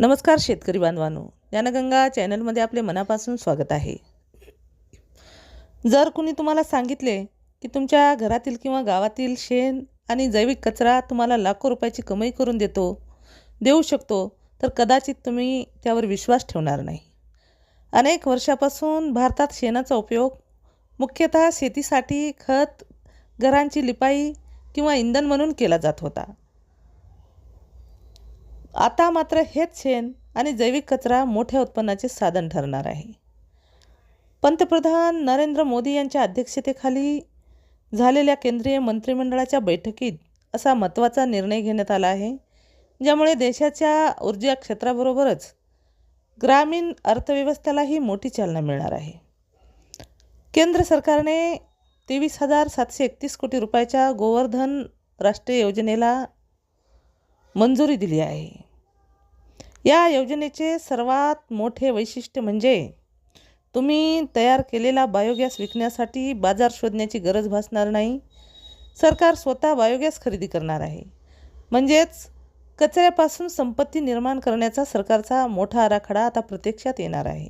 नमस्कार शेतकरी बांधवांनो, ज्ञानगंगा चॅनलमध्ये आपले मनापासून स्वागत आहे. जर कुणी तुम्हाला सांगितले की तुमच्या घरातील किंवा गावातील शेण आणि जैविक कचरा तुम्हाला लाखो रुपयाची कमाई करून देऊ शकतो, तर कदाचित तुम्ही त्यावर विश्वास ठेवणार नाही. अनेक वर्षापासून भारतात शेणाचा उपयोग मुख्यतः शेतीसाठी खत, घरांची लिपाई किंवा इंधन म्हणून केला जात होता. आता मात्र हेच शेण आणि जैविक कचरा मोठ्या उत्पन्नाचे साधन ठरणार आहे. पंतप्रधान नरेंद्र मोदी यांच्या अध्यक्षतेखाली झालेल्या केंद्रीय मंत्रिमंडळाच्या बैठकीत असा महत्त्वाचा निर्णय घेण्यात आला आहे, ज्यामुळे देशाच्या ऊर्जा क्षेत्राबरोबरच ग्रामीण अर्थव्यवस्थेलाही मोठी चालना मिळणार आहे. केंद्र सरकारने 23,731 कोटी रुपयाच्या गोवर्धन राष्ट्रीय योजनेला मंजुरी दिली आहे. या योजनेचे सर्वात मोठे वैशिष्ट्य म्हणजे तुम्ही तयार केलेला बायोगॅस विकण्यासाठी बाजार शोधण्याची गरज भासणार नाही. सरकार स्वतः बायोगॅस खरेदी करणार आहे. म्हणजेच कचऱ्यापासून संपत्ती निर्माण करण्याचा सरकारचा मोठा आराखडा आता प्रत्यक्षात येणार आहे.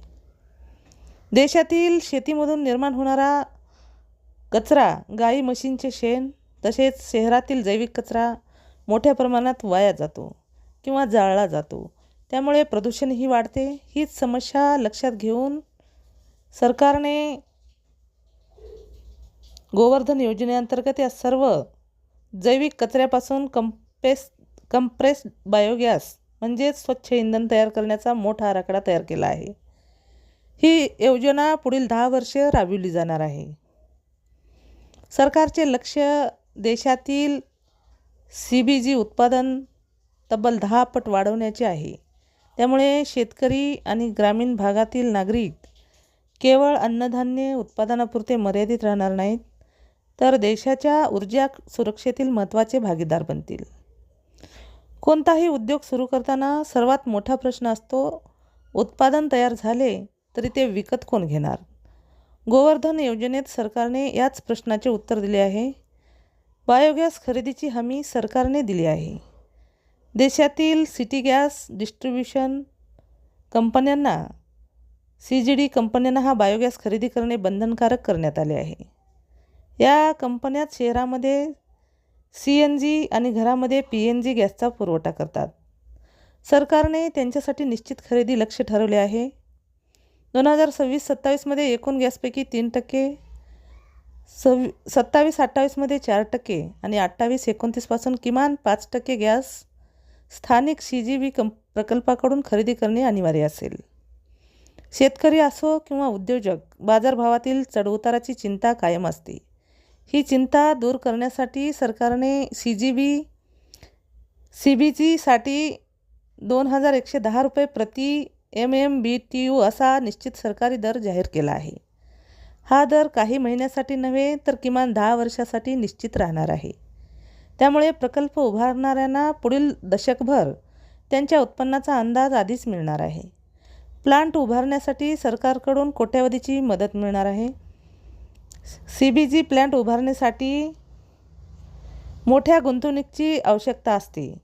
देशातील शेतीमधून निर्माण होणारा कचरा, गाई म्हशींचे शेण, तसेच शहरातील जैविक कचरा मोठ्या प्रमाणात वाया जातो किंवा जाळला जातो. त्यामुळे प्रदूषणही वाढते. हीच समस्या लक्षात घेऊन सरकारने गोवर्धन योजनेअंतर्गत या सर्व जैविक कचऱ्यापासून कंप्रेस्ड बायोगॅस म्हणजेच स्वच्छ इंधन तयार करण्याचा मोठा आराखडा तयार केला आहे. ही योजना पुढील 10 वर्षे राबविली जाणार आहे. सरकारचे लक्ष्य देशातील CBG उत्पादन तब्बल 10 पट वाढवण्याचे आहे. त्यामुळे शेतकरी आणि ग्रामीण भागातील नागरिक केवळ अन्नधान्य उत्पादनापुरते मर्यादित राहणार नाहीत, तर देशाच्या ऊर्जा सुरक्षेतील महत्त्वाचे भागीदार बनतील. कोणताही उद्योग सुरू करताना सर्वात मोठा प्रश्न असतो, उत्पादन तयार झाले तरी ते विकत कोण घेणार. गोवर्धन योजनेत सरकारने याच प्रश्नाचे उत्तर दिले आहे. बायोगॅस खरेदीची हमी सरकारने दिली आहे. देशातील सिटी गॅस डिस्ट्रीब्युशन कंपन्यांना, CGD कंपन्यांना हा बायोगॅस खरेदी करणे बंधनकारक करण्यात आले आहे. या कंपन्यात शहरामध्ये CNG आणि घरामध्ये PNG गॅसचा पुरवठा करतात. सरकारने त्यांच्यासाठी निश्चित खरेदी लक्ष्य ठरवले आहे. 2026-27 मध्ये एकूण गॅसपैकी 3%, 27-28 मध्ये 4% आणि 28-29 पासून किमान 5% गॅस स्थानिक CGB प्रकल्पाकडून खरेदी करणे अनिवार्य असेल. शेतकरी असो किंवा उद्योजक, बाजारभावातील चढउताराची चिंता कायम असते. ही चिंता दूर करण्यासाठी सरकारने CBG साठी 2,110 रुपये प्रति MMBTU असा निश्चित सरकारी दर जाहीर केला आहे. हा दर काही महिन्यासाठी नव्हे तर किमान 10 वर्षासाठी निश्चित राहणार आहे. त्यामुळे प्रकल्प उभारणाऱ्यांना पुढील दशकभर त्यांच्या उत्पन्नाचा अंदाज आधीच मिळणार आहे. प्लांट उभारण्यासाठी सरकारकडून कोट्यवधीची मदत मिळणार आहे. CBG प्लांट उभारण्यासाठी मोठ्या गुंतवणुकीची आवश्यकता असते.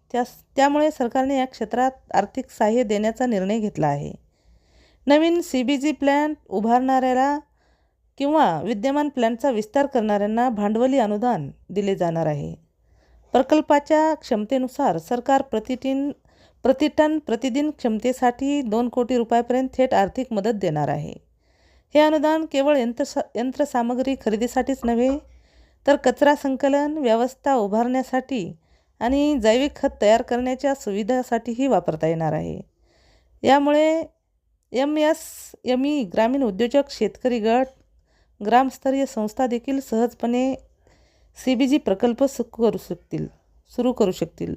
त्यामुळे सरकारने या क्षेत्रात आर्थिक सहाय्य देण्याचा निर्णय घेतला आहे. नवीन CBG प्लांट उभारणाऱ्याला किंवा विद्यमान प्लांटचा विस्तार करणाऱ्यांना भांडवली अनुदान दिले जाणार आहे. प्रकल्पाच्या क्षमतेनुसार सरकार प्रतिदिन क्षमतेसाठी 2 कोटी रुपयापर्यंत थेट आर्थिक मदत देणार आहे. हे अनुदान केवळ यंत्रसामग्री खरेदीसाठीच नव्हे तर कचरा संकलन व्यवस्था उभारण्यासाठी आणि जैविक खत तयार करण्याच्या सुविधांसाठीही वापरता येणार आहे. यामुळे MSME, ग्रामीण उद्योजक, शेतकरी गट, ग्रामस्तरीय संस्था देखील सहजपणे CBG प्रकल्प सुरू करू शकतील.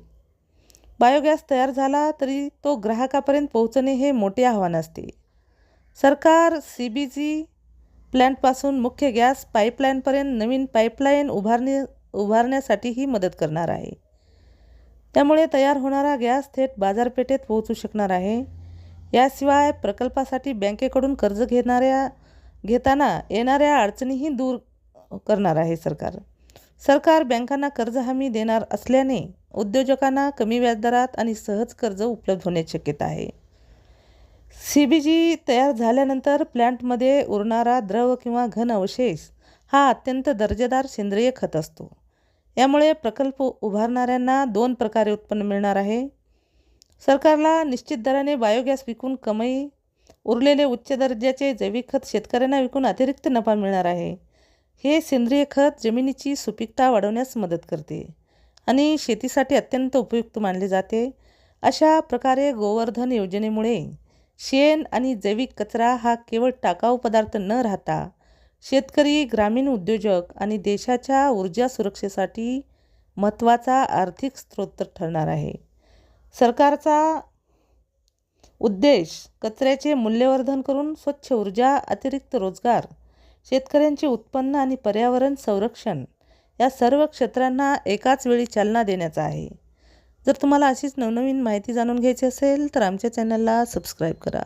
बायोगॅस तयार झाला तरी तो ग्राहकापर्यंत पोहोचणे हे मोठे आव्हान असते. सरकार CBG प्लांटपासून मुख्य गॅस पाईपलाईनपर्यंत नवीन पाईपलाईन उभारण्यासाठीही मदत करणार आहे. त्यामुळे तयार होणारा गॅस थेट बाजारपेठेत पोहोचू शकणार आहे. याशिवाय प्रकल्पासाठी बँकेकडून कर्ज घेताना येणाऱ्या अडचणीही दूर करणार आहे. सरकार बँकांना कर्ज हमी देणार असल्याने उद्योजकांना कमी व्याजदरात आणि सहज कर्ज उपलब्ध होण्याची शक्यता आहे. CBG तयार झाल्यानंतर प्लॅन्टमध्ये उरणारा द्रव किंवा घन अवशेष हा अत्यंत दर्जेदार सेंद्रिय खत असतो. यामुळे प्रकल्प उभारणाऱ्यांना 2 प्रकारे उत्पन्न मिळणार आहे. सरकारला निश्चित दराने बायोगॅस विकून कमाई, उरलेले उच्च दर्जाचे जैविक खत शेतकऱ्यांना विकून अतिरिक्त नफा मिळणार आहे. हे सेंद्रिय खत जमिनीची सुपीकता वाढवण्यास मदत करते आणि शेतीसाठी अत्यंत उपयुक्त मानले जाते. अशा प्रकारे गोवर्धन योजनेमुळे शेण आणि जैविक कचरा हा केवळ टाकाऊ पदार्थ न राहता शेतकरी, ग्रामीण उद्योजक आणि देशाच्या ऊर्जा सुरक्षेसाठी महत्त्वाचा आर्थिक स्रोत ठरणार आहे. सरकारचा उद्देश कचऱ्याचे मूल्यवर्धन करून स्वच्छ ऊर्जा, अतिरिक्त रोजगार, शेतकऱ्यांचे उत्पन्न आणि पर्यावरण संरक्षण या सर्व क्षेत्रांना एकाच वेळी चालना देण्याचा आहे. जर तुम्हाला अशीच नवनवीन माहिती जाणून घ्यायची असेल तर आमच्या चॅनलला सबस्क्राईब करा.